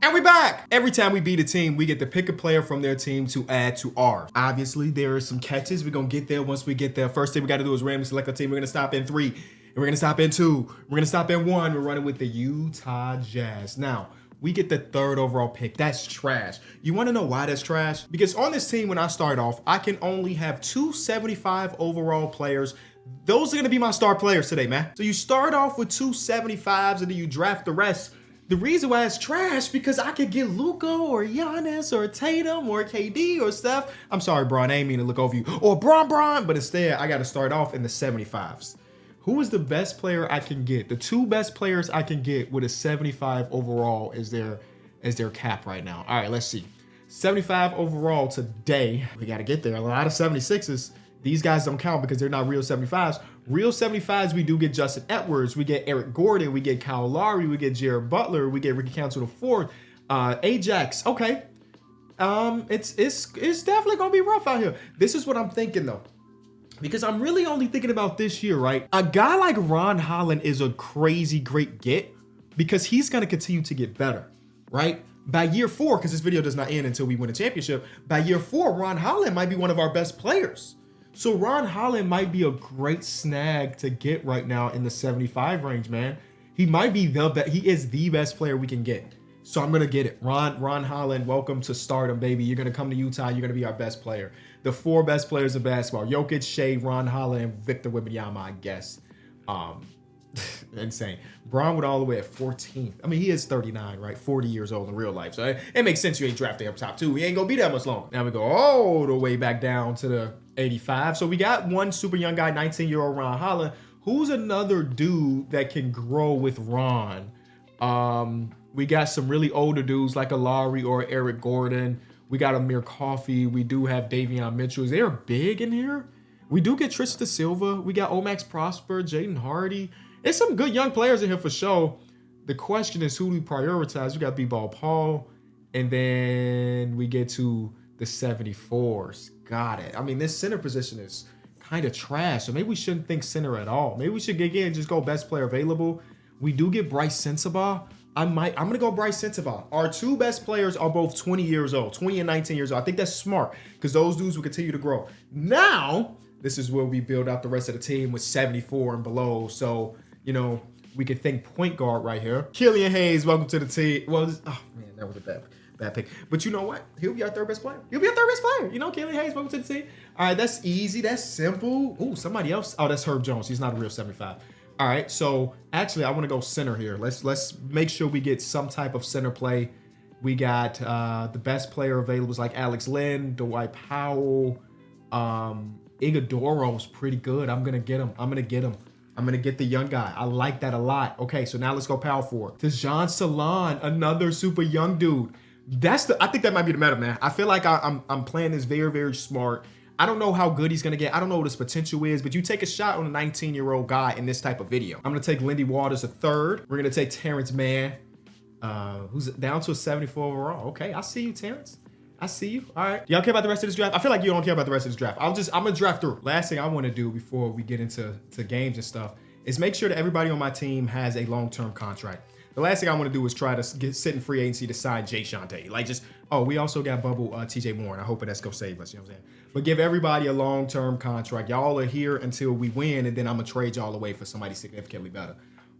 And we back! Every time we beat a team, we get to pick a player from their team to add to ours. Obviously, there are some catches. We're gonna get there once we get there. First thing we gotta do is randomly select a team. We're gonna stop in 3, and we're gonna stop in 2. We're gonna stop in 1. We're running with the Utah Jazz. Now, we get the 3rd overall pick. That's trash. You wanna know why that's trash? Because on this team, when I start off, I can only have 2 75 overall players. Those are gonna be my star players today, man. So you start off with 2 75s and then you draft the rest. The reason why it's trash because I could get Luka or Giannis or Tatum or KD or Steph. I'm sorry, Bron, I ain't mean to look over you. Or Bron, but instead I got to start off in the 75s. Who is the best player I can get? The 2 best players I can get with a 75 overall is their cap right now. All right, let's see. 75 overall today. We got to get there. A lot of 76s. These guys don't count because they're not real 75s. Real 75s, we do get Justin Edwards, we get Eric Gordon, we get Kyle Lowry, we get Jared Butler, we get Ricky Council IV, Ajax. Okay, it's definitely gonna be rough out here. This is what I'm thinking though, because I'm really only thinking about this year, right? A guy like Ron Holland is a crazy great get because he's gonna continue to get better, right? By year 4, because this video does not end until we win a championship. By year 4, Ron Holland might be one of our best players. So Ron Holland might be a great snag to get right now in the 75 range, man. He might be he is the best player we can get. So I'm gonna get it. Ron Holland, welcome to stardom, baby. You're gonna come to Utah, you're gonna be our best player. The 4 best players in basketball: Jokic, Shea, Ron Holland, and Victor Wembanyama, I guess. Insane. Bron went all the way at 14th. I mean, he is 39, right? 40 years old in real life. So it makes sense you ain't drafting him top 2. He ain't gonna be that much longer. Now we go all the way back down to the 85. So we got one super young guy, 19-year-old Ron Holland. Who's another dude that can grow with Ron? We got some really older dudes like a Lowry or Eric Gordon. We got Amir Coffey. We do have Davion Mitchell. Is there big in here? We do get Tristan Silva. We got Omax Prosper, Jaden Hardy. There's some good young players in here for sure. The question is, who do we prioritize? We got B-Ball Paul, and then we get to the 74s. Got it. I mean, this center position is kind of trash, so maybe we shouldn't think center at all. Maybe we should get in and just go best player available. We do get Bryce Sensabaugh. I'm gonna go Bryce Sensabaugh. Our 2 best players are both 20 years old, 20 and 19 years old. I think that's smart because those dudes will continue to grow. Now, this is where we build out the rest of the team with 74 and below. So, you know, we could think point guard right here. Killian Hayes, welcome to the team. Well, oh man, that was a bad pick. But you know what? He'll be our 3rd best player. He'll be our 3rd best player. You know, Killian Hayes, welcome to the team. All right, that's easy. That's simple. Ooh, somebody else. Oh, that's Herb Jones. He's not a real 75. All right, so actually, I want to go center here. Let's make sure we get some type of center play. We got the best player available is like Alex Len, Dwight Powell. Iguodala's pretty good. I'm gonna get him. I'm gonna get the young guy. I like that a lot. Okay, so now let's go power forward. Dejan Salon, another super young dude. I think that might be the meta, man. I feel like I'm playing this very, very smart. I don't know how good he's gonna get. I don't know what his potential is, but you take a shot on a 19-year-old guy in this type of video. I'm gonna take Lindy Waters a 3rd. We're gonna take Terrence Mann, who's down to a 74 overall. Okay, I see you, Terrence. I see you. All right. Y'all care about the rest of this draft? I feel like you don't care about the rest of this draft. I'm gonna draft through. Last thing I want to do before we get into games and stuff is make sure that everybody on my team has a long-term contract. The last thing I want to do is try to sit in free agency to sign Jay Shante. Like we also got Bubble TJ Moore, and I hope that's gonna save us. You know what I'm saying? But give everybody a long-term contract. Y'all are here until we win, and then I'm gonna trade y'all away for somebody significantly better.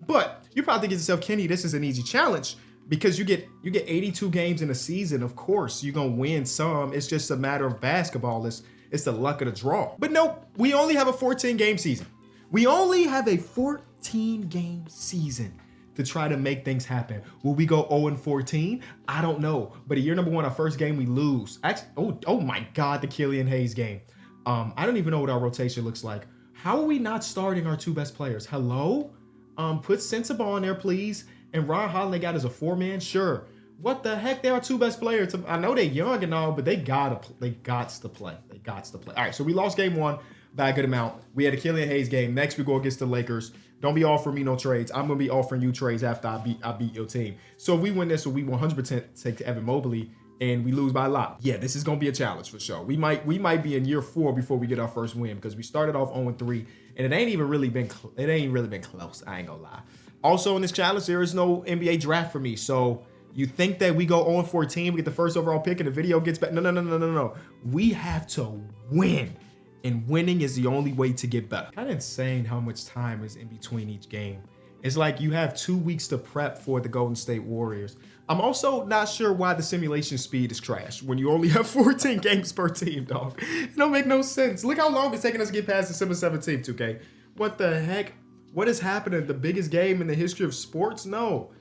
But you probably think to yourself, Kenny, this is an easy challenge. Because you get 82 games in a season, of course, you're going to win some. It's just a matter of basketball. It's the luck of the draw. But nope, we only have a 14-game season. We only have a 14-game season to try to make things happen. Will we go 0-14? I don't know. But year number 1, our first game, we lose. Actually, oh my God, the Killian Hayes game. I don't even know what our rotation looks like. How are we not starting our 2 best players? Hello? Put Sensabaugh in there, please. And Ron Holland they got as a 4-man, sure. What the heck? They are 2 best players. I know they're young and all, but they gots to play. All right, so we lost game 1 by a good amount. We had a Killian Hayes game. Next we go against the Lakers. Don't be offering me no trades. I'm gonna be offering you trades after I beat your team. So if we win this, we 100% take Evan Mobley, and we lose by a lot. Yeah, this is gonna be a challenge for sure. We might be in year 4 before we get our first win because we started off 0-3, and it ain't really been close. I ain't gonna lie. Also in this challenge, there is no NBA draft for me. So, You think that we go 0-14, we get the first overall pick, and the video gets back? No. We have to win. And winning is the only way to get better. Kind of insane how much time is in between each game. It's like you have 2 weeks to prep for the Golden State Warriors. I'm also not sure why the simulation speed is trash when you only have 14 games per team, dog. It don't make no sense. Look how long it's taking us to get past December 17th, 2K. What the heck? What is happening? The biggest game in the history of sports? No.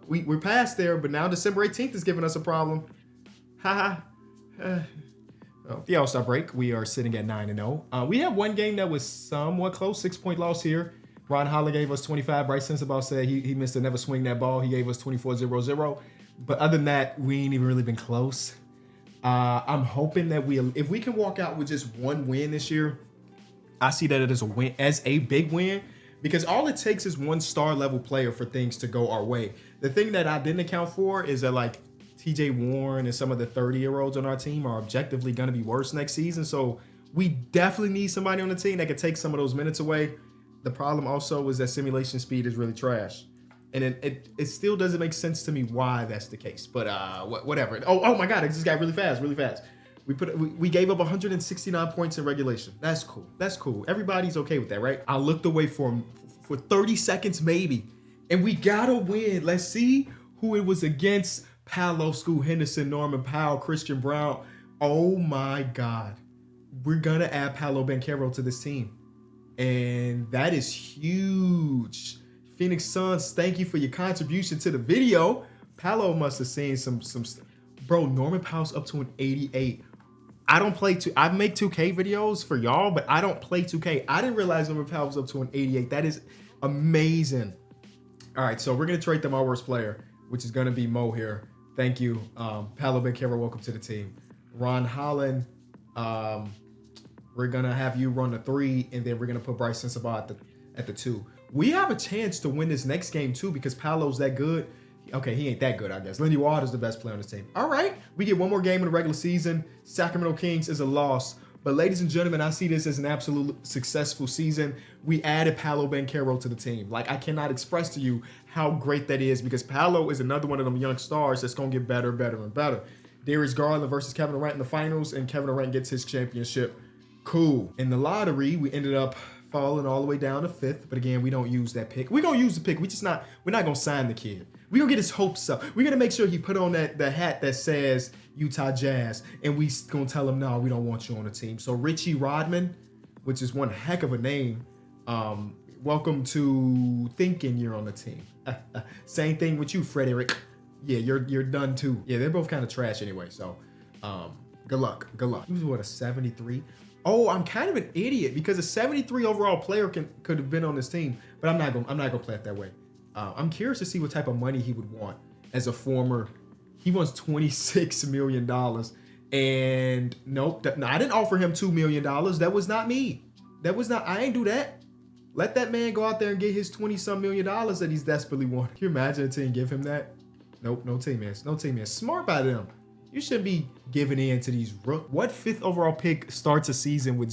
We're past there, but now December 18th is giving us a problem. Haha. The All-Star break, we are sitting at 9-0. We have one game that was somewhat close, 6-point loss here. Ron Holland gave us 25. Bryce Sensabaugh said he missed a never swing that ball. He gave us 24-0-0. But other than that, we ain't even really been close. I'm hoping that if we can walk out with just one win this year, I see that as a big win, because all it takes is one star level player for things to go our way. The thing that I didn't account for is that like TJ Warren and some of the 30-year-olds on our team are objectively going to be worse next season. So we definitely need somebody on the team that can take some of those minutes away. The problem also is that simulation speed is really trash. And it still doesn't make sense to me why that's the case. But whatever. Oh my God, it just got really fast. We gave up 169 points in regulation. That's cool. Everybody's okay with that, right? I looked away for 30 seconds maybe. And we gotta win. Let's see who it was against. Paolo, Scoot Henderson, Norman Powell, Christian Brown. Oh my God. We're gonna add Paolo Banchero to this team. And that is huge. Phoenix Suns, thank you for your contribution to the video. Paolo must have seen some bro, Norman Powell's up to an 88. I make 2K videos for y'all, but I don't play 2K. I didn't realize Norman Powell was up to an 88. That is amazing. All right, so we're gonna trade them our worst player, which is gonna be Mo here. Thank you. Paolo Banchero, welcome to the team. Ron Holland, we're gonna have you run the 3, and then we're gonna put Bryce Sensabaugh at the 2. We have a chance to win this next game too because Paolo's that good. Okay, he ain't that good, I guess. Lindy Waters the best player on this team. All right, we get one more game in the regular season. Sacramento Kings is a loss. But ladies and gentlemen, I see this as an absolute successful season. We added Paolo Banchero to the team. Like, I cannot express to you how great that is because Paolo is another one of them young stars that's going to get better, and better. Darius Garland versus Kevin Durant in the finals, and Kevin Durant gets his championship. Cool. In the lottery, we ended up falling all the way down to 5th. But again, we don't use that pick. We're going to use the pick. We're not going to sign the kid. We're going to get his hopes up. We're going to make sure he put on the hat that says Utah Jazz. And we going to tell him, no, we don't want you on the team. So Richie Rodman, which is one heck of a name. Welcome to thinking you're on the team. Same thing with you, Frederick. Yeah, you're done too. Yeah, they're both kind of trash anyway. So good luck. He was what, a 73? Oh, I'm kind of an idiot because a 73 overall player could have been on this team, but I'm not gonna play it that way. I'm curious to see what type of money he would want as a former. He wants $26 million, and nope, I didn't offer him $2 million. That was not me. I ain't do that. Let that man go out there and get his 20-some million dollars that he's desperately wanting. Can you imagine a team give him that? Nope, no team is. Smart by them. You shouldn't be giving in to these rookies. What 5th overall pick starts a season with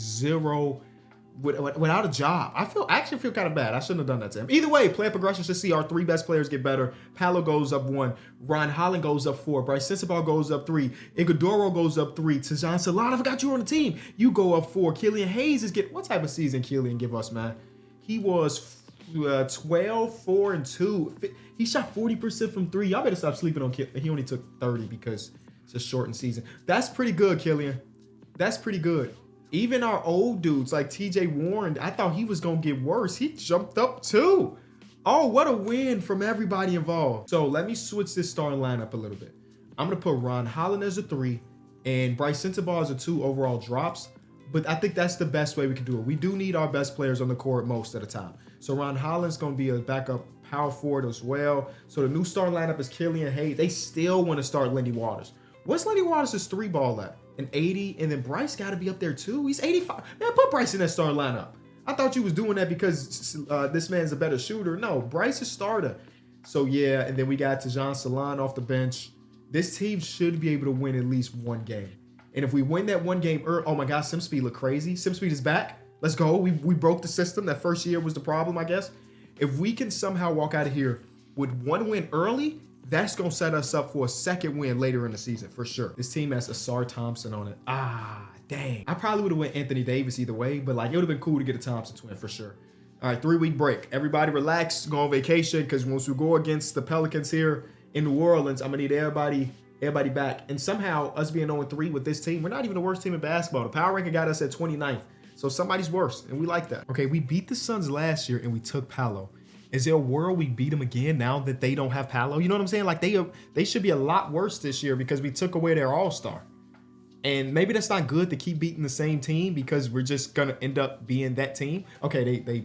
without a job? I actually feel kind of bad. I shouldn't have done that to him. Either way, player progression should see our 3 best players get better. Paolo goes up 1. Ron Holland goes up 4. Bryce Sensabaugh goes up 3. Iguodala goes up 3. Tajon Salon, I forgot you were on the team. You go up 4. Killian Hayes is what type of season Killian give us, man? He was 12, 4, and 2. He shot 40% from 3. Y'all better stop sleeping on Killian. He only took 30 because it's a shortened season. That's pretty good, Killian. That's pretty good. Even our old dudes like TJ Warren, I thought he was going to get worse. He jumped up too. Oh, what a win from everybody involved. So let me switch this starting lineup a little bit. I'm going to put Ron Holland as a 3 and Bryce Sensabaugh as a 2 overall drops. But I think that's the best way we can do it. We do need our best players on the court most of the time. So Ron Holland's going to be a backup power forward as well. So the new starting lineup is Killian Hayes. They still want to start Lindy Waters. What's Lindy Waters' 3 ball at? An 80, and then Bryce got to be up there too. He's 85. Man, put Bryce in that starting lineup. I thought you was doing that because this man's a better shooter. No, Bryce is starter. So yeah, and then we got Tajon Salon off the bench. This team should be able to win at least one game. And if we win that one game, oh my God, SimSpeed look crazy. SimSpeed is back. Let's go. We broke the system. That first year was the problem, I guess. If we can somehow walk out of here with one win early That's going to set us up for a second win later in the season, for sure. This team has Asar Thompson on it. Dang. I probably would have went Anthony Davis either way, but like it would have been cool to get a Thompson twin for sure. All right, 3-week break. Everybody relax, go on vacation, because once we go against the Pelicans here in New Orleans, I'm going to need everybody back. And somehow, us being 0-3 with this team, we're not even the worst team in basketball. The power ranking got us at 29th. So somebody's worse, and we like that. Okay, we beat the Suns last year, and we took Paolo. Is there a world we beat them again now that they don't have Paolo? You know what I'm saying? Like they should be a lot worse this year because we took away their all-star. And maybe that's not good to keep beating the same team because we're just gonna end up being that team. Okay, they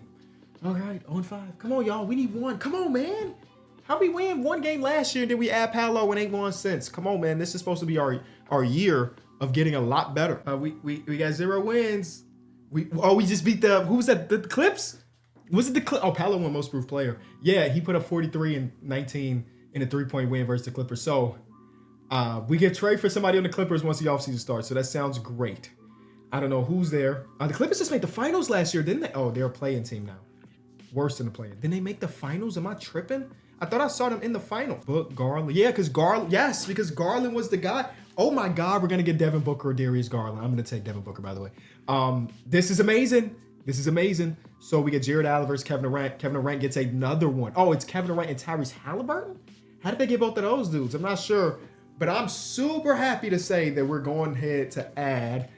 all right, 0-5. Come on, y'all. We need one. Come on, man. How we win one game last year and then we add Paolo and ain't won since? Come on, man. This is supposed to be our year of getting a lot better. We got 0 wins. We just beat who was that? The Clips? Was it the Clips? Oh, Paolo won most improved player. Yeah, he put up 43 and 19 in a 3-point win versus the Clippers. So we get trade for somebody on the Clippers once the offseason starts. So that sounds great. I don't know who's there. The Clippers just made the finals last year, didn't they? Oh, they're a play-in team now. Worse than the play-in. Didn't they make the finals? Am I tripping? I thought I saw them in the final. Book Garland. Yeah, because Garland was the guy. Oh my God, we're gonna get Devin Booker or Darius Garland. I'm gonna take Devin Booker, by the way. This is amazing. This is amazing. So we get Jared Allen versus Kevin Durant. Kevin Durant gets another one. Oh, it's Kevin Durant and Tyrese Halliburton? How did they get both of those dudes? I'm not sure. But I'm super happy to say that we're going ahead to add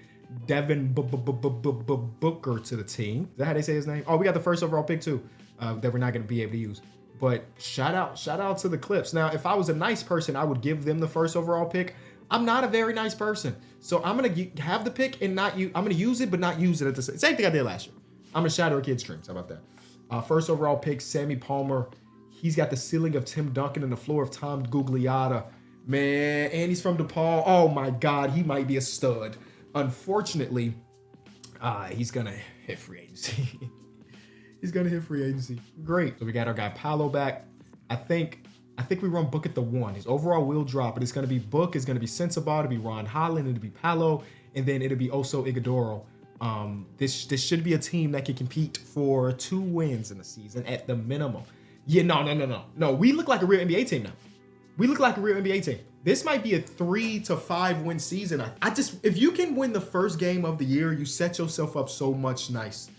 Devin Booker to the team. Is that how they say his name? Oh, we got the first overall pick too that we're not going to be able to use. But shout out to the Clips. Now, if I was a nice person, I would give them the first overall pick. I'm not a very nice person. So I'm going to have the pick and not use. I'm going to use it, but not use it at the same thing I did last year. I'm going to shatter a kid's dreams. How about that? First overall pick, Sammy Palmer. He's got the ceiling of Tim Duncan and the floor of Tom Gugliotta. Man, and he's from DePaul. Oh my God, he might be a stud. Unfortunately, he's going to hit free agency. He's going to hit free agency. Great. So we got our guy Paolo back. I think we run Book at the 1. His overall will drop, but it's going to be Book, it's going to be Sensabaugh, it'll be Ron Holland, it'll be Paolo, and then it'll be Oso Ighodaro. This should be a team that can compete for 2 wins in the season at the minimum. Yeah, no. We look like a real NBA team now. We look like a real NBA team. This might be a 3 to 5 win season. If you can win the first game of the year, you set yourself up so much nice.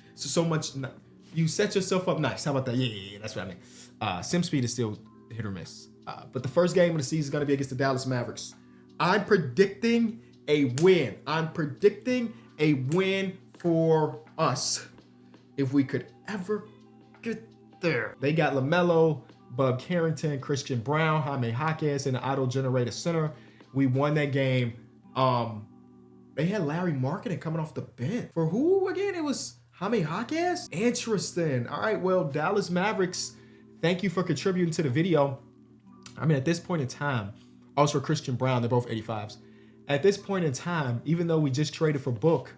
You set yourself up nice. How about that? Yeah, that's what I mean. Sim speed is still hit or miss. But the first game of the season is going to be against the Dallas Mavericks. I'm predicting a win. I'm predicting a win for us. If we could ever get there. They got LaMelo, Bub Carrington, Christian Brown, Jaime Jaquez, and the auto-generated center. We won that game. They had Larry Marketing coming off the bench. For who again? It was Jaime Jaquez? Interesting. All right, well, Dallas Mavericks, thank you for contributing to the video. I mean, at this point in time, also Christian Brown, they're both 85s. At this point in time, even though we just traded for Book,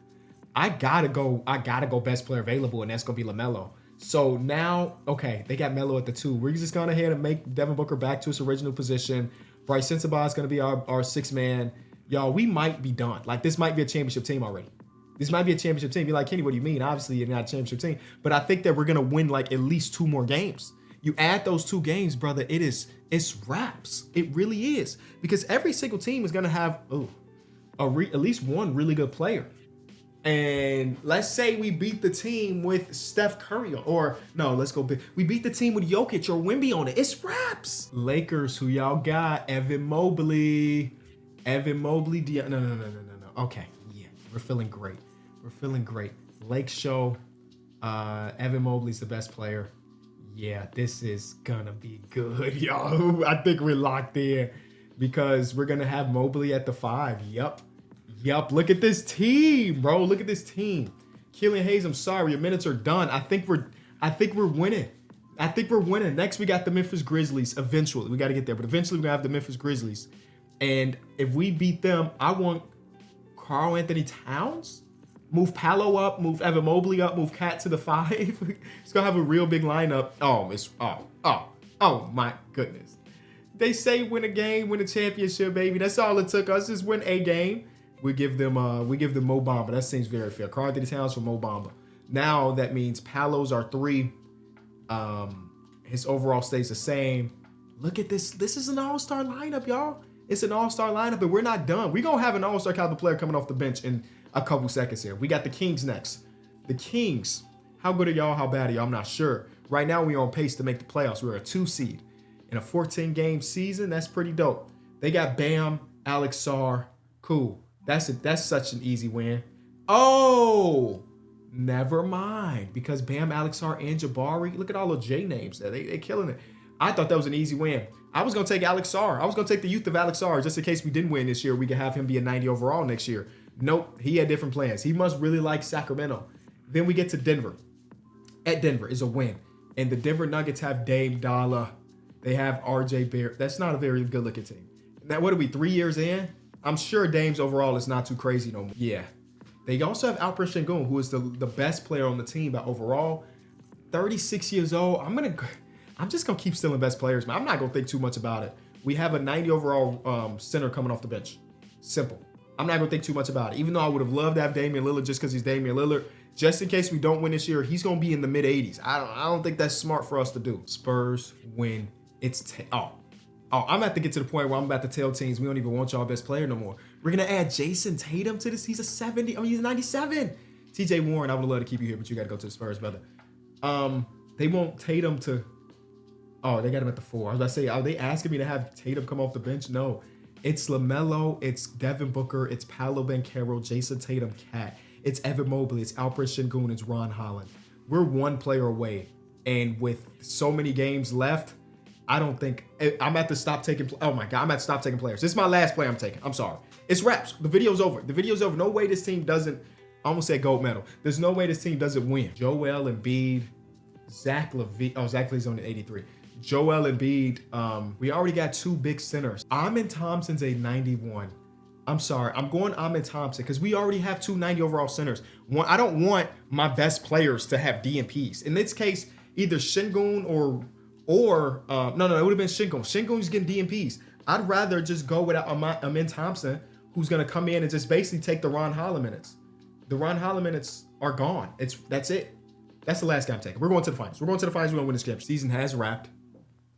I gotta go best player available, and that's gonna be LaMelo. So now, okay, they got Melo at the 2. We're just going ahead and make Devin Booker back to his original position. Bryce Sensabaugh is going to be our 6th man. Y'all, we might be done. Like, this might be a championship team already. This might be a championship team. You're like, Kenny, what do you mean? Obviously, you're not a championship team. But I think that we're going to win, like, at least 2 more games. You add those 2 games, brother, it's wraps. It really is. Because every single team is going to have at least one really good player. And let's say we beat the team with Steph Curry, or no, let's go big. We beat the team with Jokic or Wemby on it. It's wraps. Lakers, who y'all got? Evan Mobley. No. Okay, yeah, we're feeling great. Lake Show. Evan Mobley's the best player. Yeah, this is gonna be good, y'all. I think we're locked in because we're gonna have Mobley at the 5. Yup, look at this team, bro. Look at this team. Killian Hayes, I'm sorry, your minutes are done. I think we're winning. Next, we got the Memphis Grizzlies. Eventually, we got to get there, but eventually we're gonna have the Memphis Grizzlies. And if we beat them, I want Karl Anthony Towns. Move Paolo up, move Evan Mobley up, move Cat to the 5. It's gonna have a real big lineup. Oh my goodness. They say win a game, win a championship, baby. That's all it took us, is win a game. We give them Mo Bamba. That seems very fair. Karl Anthony Towns for Mo Bamba. Now that means Paolo's our 3. His overall stays the same. Look at this. This is an all-star lineup, y'all. It's an all-star lineup, and we're not done. We're going to have an all-star caliber player coming off the bench in a couple seconds here. We got the Kings next. The Kings. How good are y'all? How bad are y'all? I'm not sure. Right now, we're on pace to make the playoffs. We're a 2 seed. In a 14-game season, that's pretty dope. They got Bam, Alex Sarr. Cool. That's such an easy win. Oh, never mind. Because Bam, Alex Sarr, and Jabari. Look at all the J names there. They killing it. I thought that was an easy win. I was going to take Alex Sarr. I was going to take the youth of Alex Sarr just in case we didn't win this year. We could have him be a 90 overall next year. Nope. He had different plans. He must really like Sacramento. Then we get to Denver. At Denver is a win. And the Denver Nuggets have Dame Dalla. They have RJ Barrett. That's not a very good looking team. Now, what are we, 3 years in? I'm sure Dame's overall is not too crazy no more. Yeah. They also have Alperen Sengun, who is the best player on the team by overall. 36 years old. I'm just going to keep stealing best players, man. I'm not going to think too much about it. We have a 90 overall center coming off the bench. Simple. I'm not going to think too much about it. Even though I would have loved to have Damian Lillard just because he's Damian Lillard, just in case we don't win this year, he's going to be in the mid-80s. I don't think that's smart for us to do. Spurs win. I'm about to get to the point where I'm about to tell teams we don't even want y'all best player no more. We're going to add Jason Tatum to this. He's a 70. He's a 97. TJ Warren, I would love to keep you here, but you got to go to the Spurs, brother. They want Tatum to... Oh, they got him at the 4. I was about to say, are they asking me to have Tatum come off the bench? No. It's LaMelo, it's Devin Booker, it's Paolo Banchero, Jason Tatum, Cat. It's Evan Mobley, it's Alperen Sengun, it's Ron Holland. We're one player away. And with so many games left, I don't think... I'm at to stop taking... Oh my God, I'm at to stop taking players. This is my last player I'm taking. I'm sorry. It's wraps. The video's over. The video's over. No way this team doesn't... I almost said gold medal. There's no way this team doesn't win. Joel Embiid, Zach LaVine... Oh, Zach LaVine's on the 83. Joel Embiid, we already got 2 big centers. Amen Thompson's a 91. I'm sorry, I'm going Amen Thompson because we already have 2 90 overall centers. I don't want my best players to have DNPs. In this case, either Sengun or no, it would have been Sengun. Sengun's getting DNPs. I'd rather just go without Amen Thompson, who's gonna come in and just basically take the Ron Holland minutes. The Ron Holland minutes are gone. That's it. That's the last guy I'm taking. We're going to the finals. We're going to the finals. We're gonna win this game. Season has wrapped.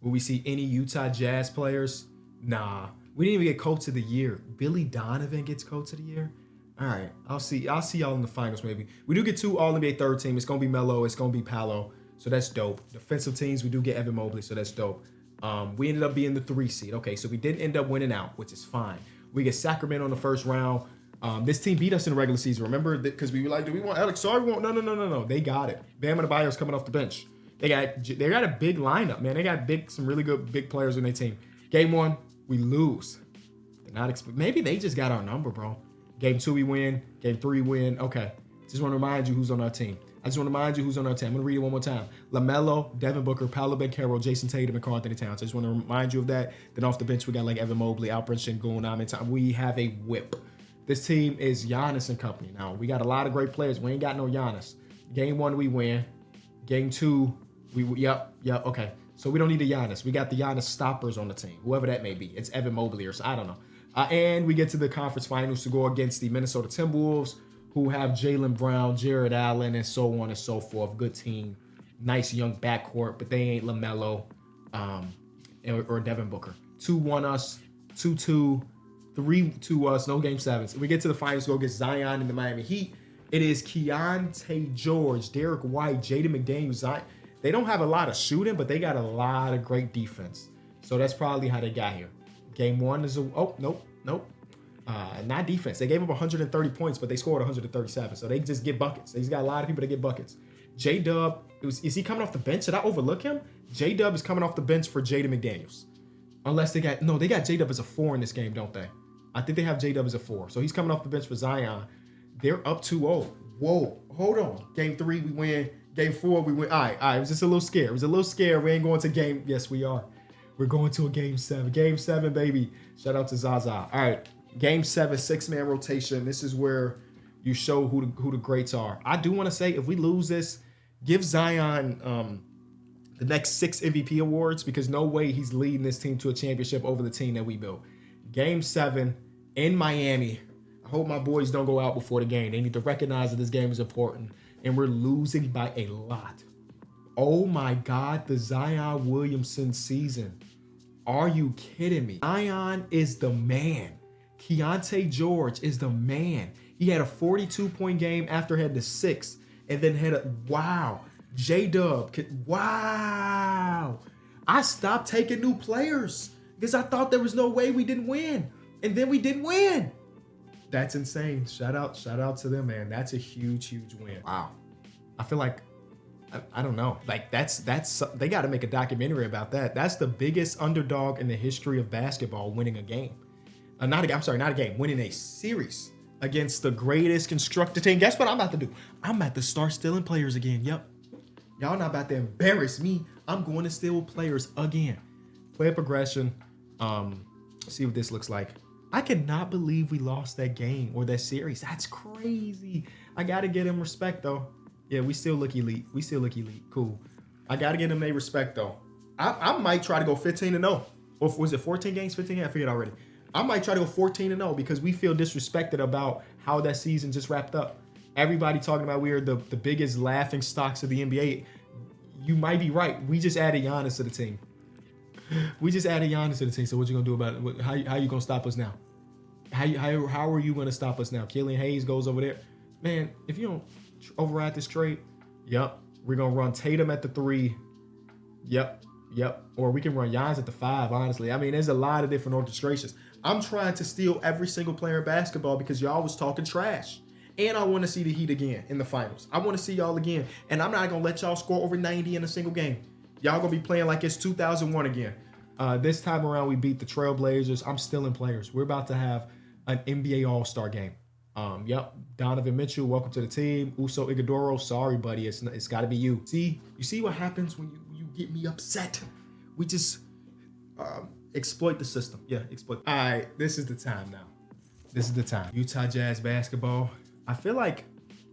Will we see any Utah Jazz players? Nah. We didn't even get Coach of the Year. Billy Donovan gets Coach of the Year? All right. I'll see y'all in the finals maybe. We do get 2 All-NBA third team. It's going to be Melo. It's going to be Paolo. So that's dope. Defensive teams, we do get Evan Mobley. So that's dope. We ended up being the 3 seed. Okay, so we didn't end up winning out, which is fine. We get Sacramento in the first round. This team beat us in the regular season. Remember? Because we were like, do we want Alex Sarr? No. They got it. Bam Adebayo's coming off the bench. They got a big lineup, man. They got some really good big players in their team. Game 1, we lose. Maybe they just got our number, bro. Game 2, we win. Game 3, win. Okay. Just want to remind you who's on our team. I'm going to read it one more time. LaMelo, Devin Booker, Paolo Banchero, Jason Tatum, and Karl Anthony Towns. I just want to remind you of that. Then off the bench, we got like Evan Mobley, Alperen Sengun, Amen Thompson. We have a whip. This team is Giannis and company. Now, we got a lot of great players. We ain't got no Giannis. Game 1, we win. Game 2, Yep, okay. So we don't need a Giannis. We got the Giannis stoppers on the team, whoever that may be. It's Evan Mobley or I don't know. And we get to the conference finals to go against the Minnesota Timberwolves, who have Jaylen Brown, Jared Allen, and so on and so forth. Good team. Nice young backcourt, but they ain't LaMelo or Devin Booker. 2-1 us, 2-2, 3-2 us, no game 7s. We get to the finals, go against Zion and the Miami Heat. It is Keontae George, Derek White, Jaden McDaniels, Zion. They don't have a lot of shooting, but they got a lot of great defense. So that's probably how they got here. Game 1 is nope. Not defense. They gave up 130 points, but they scored 137. So they just get buckets. They just got a lot of people that get buckets. J-Dub, is he coming off the bench? Did I overlook him? J-Dub is coming off the bench for Jaden McDaniels. Unless they got J-Dub as a 4 in this game, don't they? I think they have J-Dub as a 4. So he's coming off the bench for Zion. They're up 2-0. Whoa, hold on. Game 3, we win. Game 4, we win. All right. It was just a little scare. We ain't going to game. Yes, we are. We're going to a game 7. Game 7, baby. Shout out to Zaza. All right. Game 7, 6-man rotation. This is where you show who the greats are. I do want to say, if we lose this, give Zion the next 6 MVP awards, because no way he's leading this team to a championship over the team that we built. Game 7 in Miami. I hope my boys don't go out before the game. They need to recognize that this game is important. And we're losing by a lot. Oh my God, the Zion Williamson season. Are you kidding me? Zion is the man. Keontae George is the man. He had a 42-point game after he had the 6, and then had a wow. J-Dub, wow. I stopped taking new players because I thought there was no way we didn't win, and then we didn't win. That's insane. Shout out to them, man. That's a huge win. Wow. I feel like I don't know. Like that's they got to make a documentary about that. That's the biggest underdog in the history of basketball winning a game. Not a game, winning a series against the greatest constructed team. Guess what I'm about to do? I'm about to start stealing players again. Yep. Y'all not about to embarrass me. I'm going to steal players again. Player progression. See what this looks like. I cannot believe we lost that game or that series. That's crazy. I got to get him respect though. Yeah, we still look elite. Cool. I got to get them their respect, though. I might try to go 15-0. Or was it 14 games, 15 games? I forget already. I might try to go 14-0 because we feel disrespected about how that season just wrapped up. Everybody talking about we are the biggest laughing stocks of the NBA. You might be right. We just added Giannis to the team. So what you going to do about it? How you going to stop us now? How are you going to stop us now? Killian Hayes goes over there. Man, if you don't override this trade, yep, we're gonna run Tatum at the 3, yep, or we can run Giannis at the 5. Honestly, I mean, there's a lot of different orchestrations. I'm trying to steal every single player in basketball because y'all was talking trash, and I want to see the Heat again in the finals. I want to see y'all again, and I'm not gonna let y'all score over 90 in a single game. Y'all gonna be playing like it's 2001 again. This time around, we beat the Trailblazers. I'm stealing players. We're about to have an NBA All-Star game. Yep, Donovan Mitchell, welcome to the team. Uso Ighodaro, sorry, buddy, it's got to be you. You see what happens when you get me upset? We just exploit the system. Yeah, exploit. All right, this is the time now. This is the time. Utah Jazz basketball. I feel like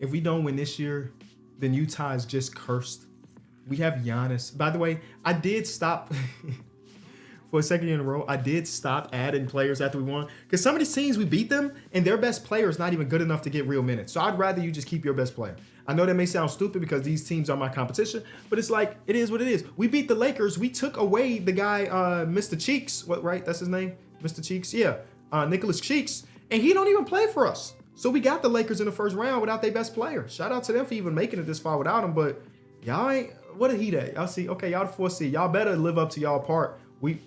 if we don't win this year, then Utah is just cursed. We have Giannis. By the way, I did stop for a second year in a row. I did stop adding players after we won because some of these teams we beat them and their best player is not even good enough to get real minutes. So I'd rather you just keep your best player. I know that may sound stupid because these teams are my competition, but it's like it is what it is. We beat the Lakers. We took away the guy, Mr. Cheeks. What? Right? That's his name, Mr. Cheeks. Yeah, Nicholas Cheeks, and he don't even play for us. So we got the Lakers in the first round without their best player. Shout out to them for even making it this far without him. But y'all ain't. What a Heat at? Y'all see? Okay, y'all the 4th seed. Y'all better live up to y'all part.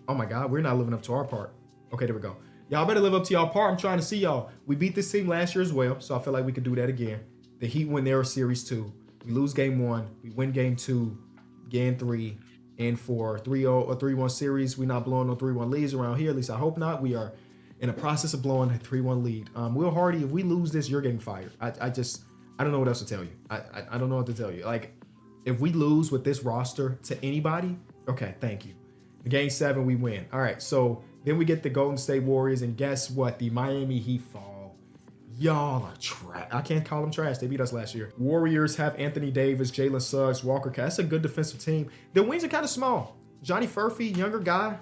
Oh my God, we're not living up to our part. Okay, there we go. Y'all better live up to y'all part. I'm trying to see y'all. We beat this team last year as well, so I feel like we could do that again. The Heat win their series 2. We lose game 1. We win game 2, game 3, and 4. 3-0 or 3-1 series. We're not blowing no 3-1 leads around here. At least I hope not. We are in the process of blowing a 3-1 lead. Will Hardy, if we lose this, you're getting fired. I don't know what else to tell you. I don't know what to tell you. Like, if we lose with this roster to anybody, okay, thank you. Game 7, we win. All right, so then we get the Golden State Warriors, and guess what? The Miami Heat fall. Y'all are trash. I can't call them trash. They beat us last year. Warriors have Anthony Davis, Jalen Suggs, Walker. That's a good defensive team. The wings are kind of small. Johnny Furphy, younger guy,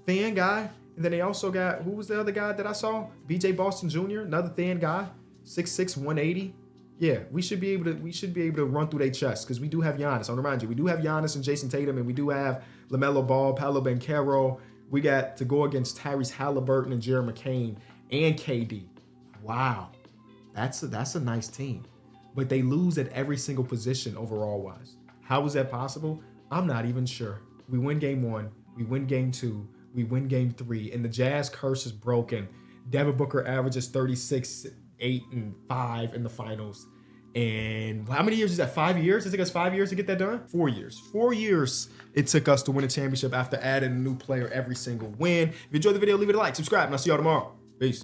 thin guy. And then they also got, who was the other guy that I saw? BJ Boston Jr., another thin guy, 6'6", 180. Yeah, we should be able to run through their chests because we do have Giannis. I'll remind you, we do have Giannis and Jason Tatum, and we do have LaMelo Ball, Paolo Banchero. We got to go against Tyrese Halliburton and Jerry McCain and KD. Wow, that's a nice team, but they lose at every single position overall wise. How is that possible? I'm not even sure. We win game 1, we win game 2, we win game 3, and the Jazz curse is broken. Devin Booker averages 36, 8, and 5 in the finals. And how many years is that? 5 years? It took us 5 years to get that done? 4 years. 4 years it took us to win a championship after adding a new player every single win. If you enjoyed the video, leave it a like, subscribe, and I'll see y'all tomorrow. Peace.